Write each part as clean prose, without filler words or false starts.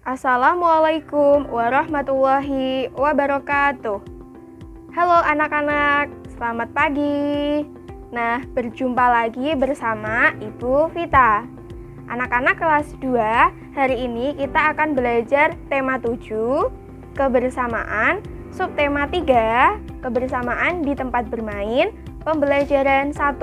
Assalamualaikum warahmatullahi wabarakatuh. Halo anak-anak, selamat pagi. Nah, berjumpa lagi bersama Ibu Vita. Anak-anak kelas 2, hari ini kita akan belajar tema 7, kebersamaan, subtema 3, kebersamaan di tempat bermain, pembelajaran 1.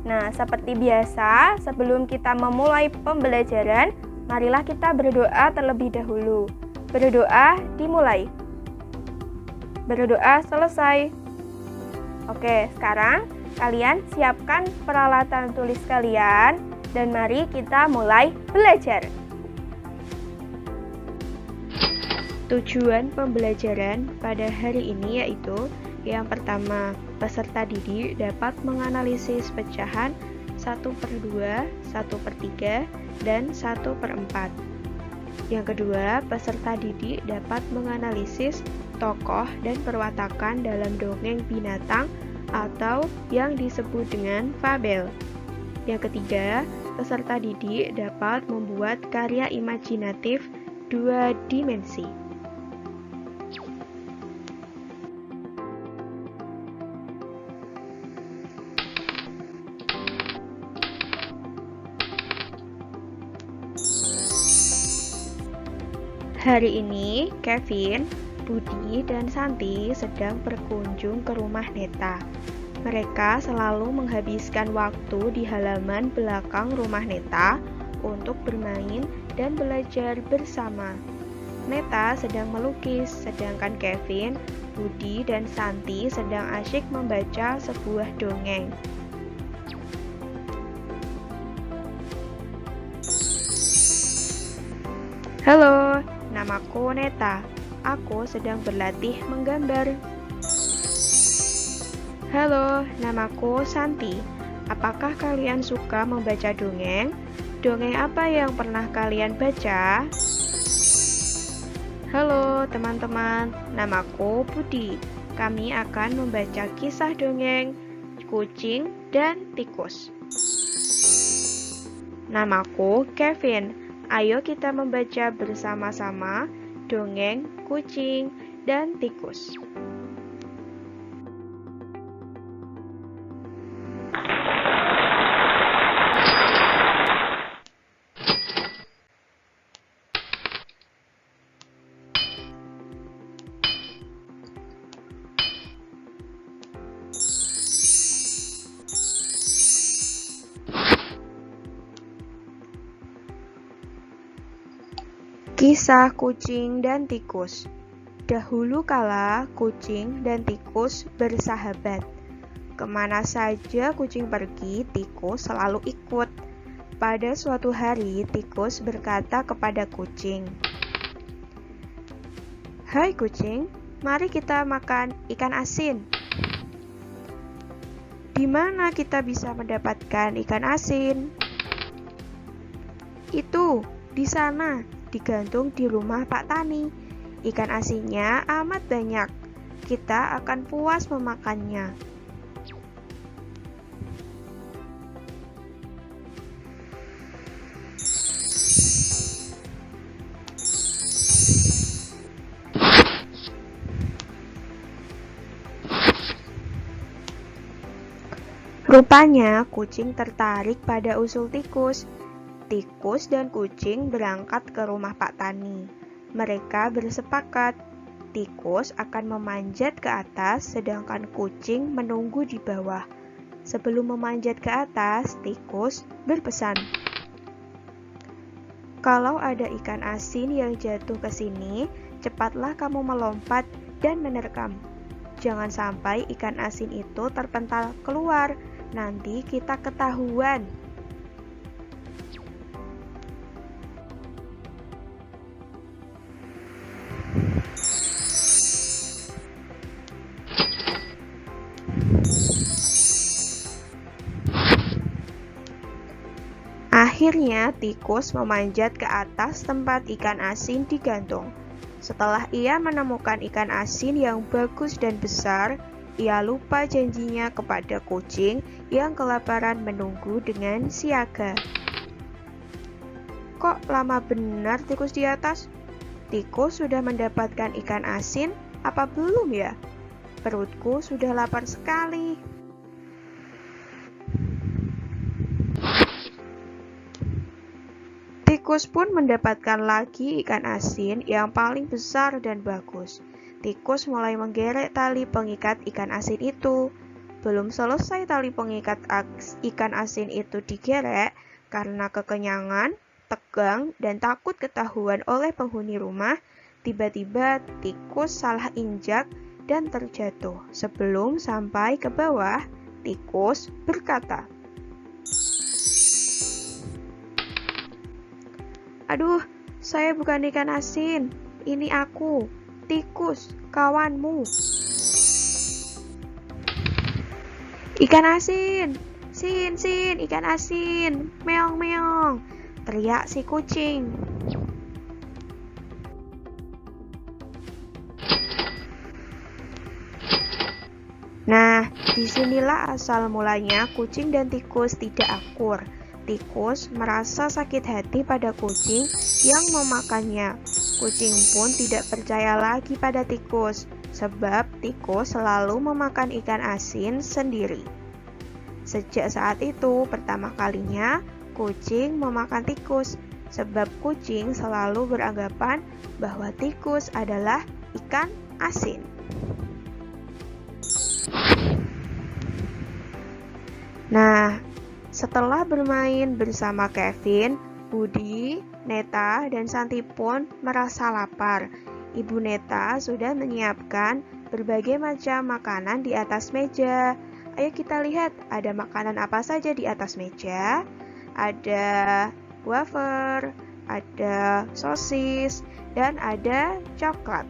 Nah, seperti biasa, sebelum kita memulai pembelajaran, marilah kita berdoa terlebih dahulu. Berdoa dimulai. Berdoa selesai. Oke, sekarang kalian siapkan peralatan tulis kalian dan mari kita mulai belajar. Tujuan pembelajaran pada hari ini yaitu yang pertama, peserta didik dapat menganalisis pecahan 1/2, 1/3, dan 1/4. Yang kedua, peserta didik dapat menganalisis tokoh dan perwatakan dalam dongeng binatang atau yang disebut dengan fabel. Yang ketiga, peserta didik dapat membuat karya imajinatif 2 dimensi. Hari ini, Kevin, Budi, dan Santi sedang berkunjung ke rumah Neta. Mereka selalu menghabiskan waktu di halaman belakang rumah Neta untuk bermain dan belajar bersama. Neta sedang melukis, sedangkan Kevin, Budi, dan Santi sedang asyik membaca sebuah dongeng. Halo, namaku Neta. Aku sedang berlatih menggambar. Halo, namaku Santi. Apakah kalian suka membaca dongeng? Dongeng apa yang pernah kalian baca? Halo teman-teman, namaku Budi. Kami akan membaca kisah dongeng kucing dan tikus. Namaku Kevin. Ayo kita membaca bersama-sama dongeng kucing dan tikus. Kisah kucing dan tikus. Dahulu kala, kucing dan tikus bersahabat. Kemana saja kucing pergi, tikus selalu ikut. Pada suatu hari, tikus berkata kepada kucing, "Hai kucing, mari kita makan ikan asin." "Di mana kita bisa mendapatkan ikan asin?" "Itu, di sana, digantung di rumah Pak Tani. Ikan asinnya amat banyak. Kita akan puas memakannya." Rupanya kucing tertarik pada usul tikus. Tikus dan kucing berangkat ke rumah Pak Tani. Mereka bersepakat, tikus akan memanjat ke atas sedangkan kucing menunggu di bawah. Sebelum memanjat ke atas, tikus berpesan, "Kalau ada ikan asin yang jatuh ke sini, cepatlah kamu melompat dan menerkam. Jangan sampai ikan asin itu terpental keluar, nanti kita ketahuan." Akhirnya tikus memanjat ke atas tempat ikan asin digantung. Setelah ia menemukan ikan asin yang bagus dan besar, ia lupa janjinya kepada kucing yang kelaparan menunggu dengan siaga. Kok lama benar tikus di atas? Tikus sudah mendapatkan ikan asin, apa belum ya? Perutku sudah lapar sekali. Tikus pun mendapatkan lagi ikan asin yang paling besar dan bagus. Tikus mulai menggerek tali pengikat ikan asin itu. Belum selesai tali pengikat ikan asin itu digerek, karena kekenyangan, tegang, dan takut ketahuan oleh penghuni rumah, tiba-tiba tikus salah injak dan terjatuh. Sebelum sampai ke bawah, tikus berkata, "Aduh, saya bukan ikan asin, ini aku, tikus, kawanmu." "Ikan asin, sin, ikan asin, meong, meong," teriak si kucing. Nah, disinilah asal mulanya kucing dan tikus tidak akur. Tikus merasa sakit hati pada kucing yang memakannya. Kucing pun tidak percaya lagi pada tikus, sebab tikus selalu memakan ikan asin sendiri. Sejak saat itu, pertama kalinya kucing memakan tikus, sebab kucing selalu beranggapan bahwa tikus adalah ikan asin. Nah, setelah bermain bersama Kevin, Budi, Neta, dan Santi pun merasa lapar. Ibu Neta sudah menyiapkan berbagai macam makanan di atas meja. Ayo kita lihat ada makanan apa saja di atas meja. Ada wafer, ada sosis, dan ada coklat.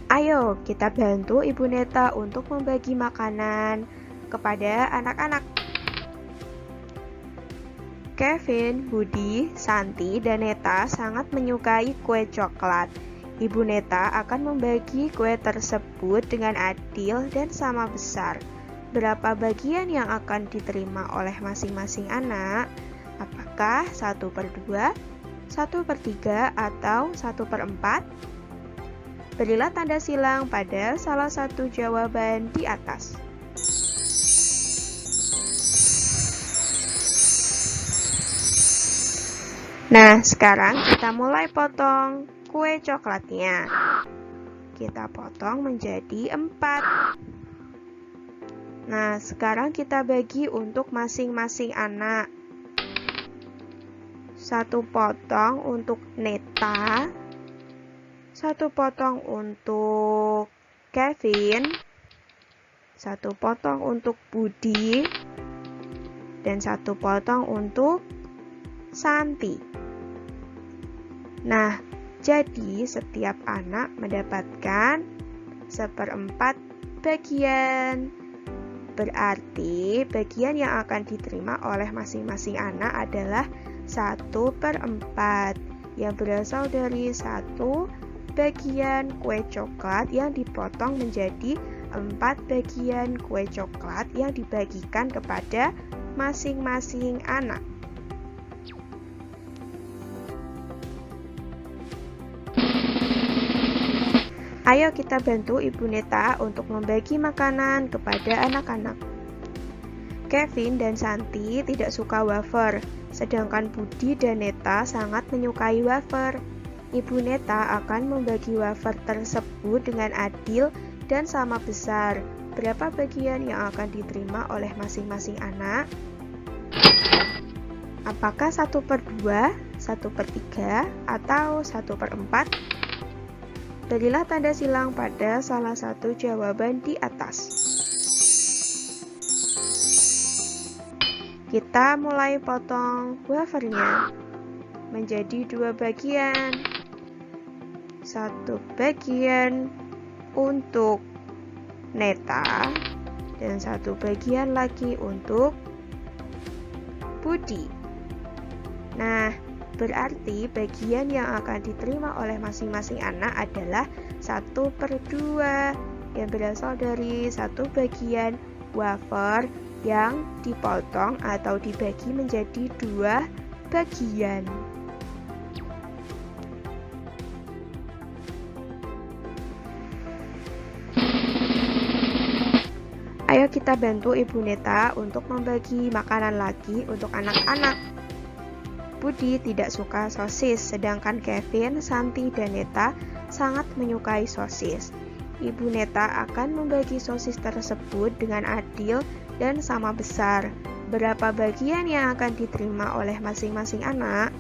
Ayo kita bantu Ibu Neta untuk membagi makanan kepada anak-anak. Kevin, Budi, Santi, dan Neta sangat menyukai kue coklat. Ibu Neta akan membagi kue tersebut dengan adil dan sama besar. Berapa bagian yang akan diterima oleh masing-masing anak? Apakah 1/2, 1/3, atau 1/4? Berilah tanda silang pada salah satu jawaban di atas. Nah, sekarang kita mulai potong kue coklatnya. Kita potong menjadi 4. Nah, sekarang kita bagi untuk masing-masing anak. 1 potong untuk Neta, 1 potong untuk Kevin, 1 potong untuk Budi, dan 1 potong untuk Santi. Nah, jadi setiap anak mendapatkan 1/4 bagian. Berarti bagian yang akan diterima oleh masing-masing anak adalah 1/4 yang berasal dari 1 bagian kue coklat yang dipotong menjadi 4 bagian kue coklat yang dibagikan kepada masing-masing anak. Ayo kita bantu Ibu Neta untuk membagi makanan kepada anak-anak. Kevin dan Santi tidak suka wafer, sedangkan Budi dan Neta sangat menyukai wafer. Ibu Neta akan membagi wafer tersebut dengan adil dan sama besar. Berapa bagian yang akan diterima oleh masing-masing anak? Apakah 1/2, 1/3, atau 1/4? Berilah tanda silang pada salah satu jawaban di atas. Kita mulai potong wafernya menjadi 2 bagian. 1 bagian untuk Neta dan 1 bagian lagi untuk Budi. Nah, berarti bagian yang akan diterima oleh masing-masing anak adalah 1/2. yang berasal dari satu bagian wafer yang dipotong atau dibagi menjadi dua bagian. Ayo kita bantu Ibu Neta untuk membagi makanan lagi untuk anak-anak. Budi tidak suka sosis, sedangkan Kevin, Santi, dan Neta sangat menyukai sosis. Ibu Neta akan membagi sosis tersebut dengan adil dan sama besar. Berapa bagian yang akan diterima oleh masing-masing anak?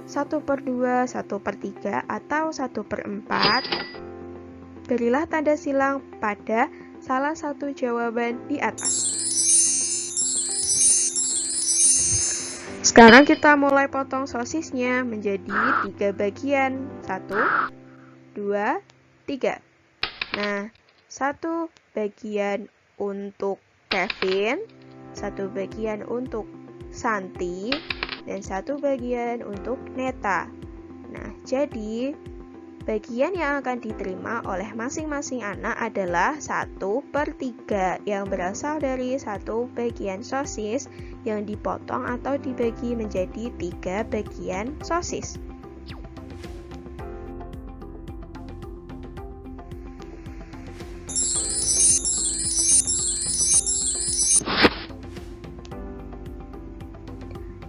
1/2, 1/3, atau 1/4? Berilah tanda silang pada salah satu jawaban di atas. Sekarang kita mulai potong sosisnya menjadi 3 bagian. 1, 2, 3. Nah, 1 bagian untuk Kevin, 1 bagian untuk Santi, dan 1 bagian untuk Neta. Nah, jadi bagian yang akan diterima oleh masing-masing anak adalah 1/3 yang berasal dari 1 bagian sosis yang dipotong atau dibagi menjadi 3 bagian sosis.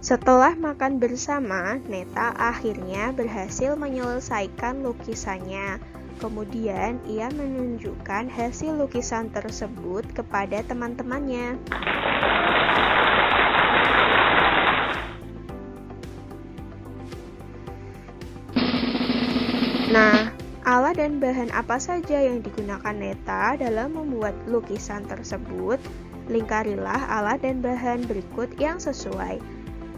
Setelah makan bersama, Neta akhirnya berhasil menyelesaikan lukisannya. Kemudian, ia menunjukkan hasil lukisan tersebut kepada teman-temannya. Nah, alat dan bahan apa saja yang digunakan Neta dalam membuat lukisan tersebut? Lingkarilah alat dan bahan berikut yang sesuai.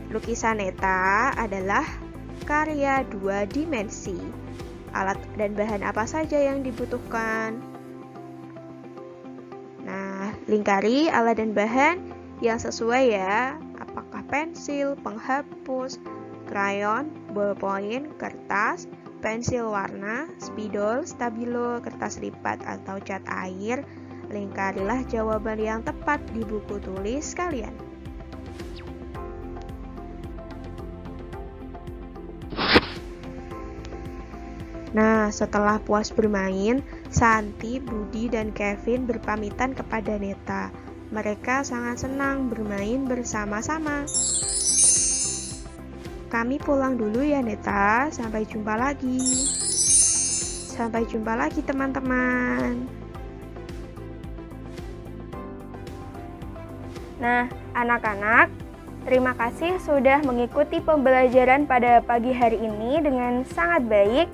Lukisan Neta adalah karya 2 dimensi. Alat dan bahan apa saja yang dibutuhkan? Nah, lingkari alat dan bahan yang sesuai ya. Apakah pensil, penghapus, krayon, ballpoint, kertas, pensil warna, spidol, stabilo, kertas lipat atau cat air? Lingkarilah jawaban yang tepat di buku tulis kalian. Nah, setelah puas bermain, Santi, Budi, dan Kevin berpamitan kepada Neta. Mereka sangat senang bermain bersama-sama. Kami pulang dulu ya Neta, sampai jumpa lagi. Sampai jumpa lagi teman-teman. Nah, anak-anak, terima kasih sudah mengikuti pembelajaran pada pagi hari ini dengan sangat baik.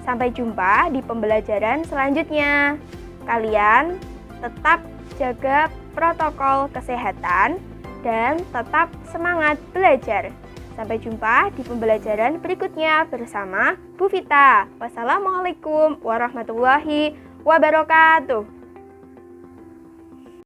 Sampai jumpa di pembelajaran selanjutnya. Kalian tetap jaga protokol kesehatan dan tetap semangat belajar. Sampai jumpa di pembelajaran berikutnya bersama Bu Vita. Wassalamualaikum warahmatullahi wabarakatuh.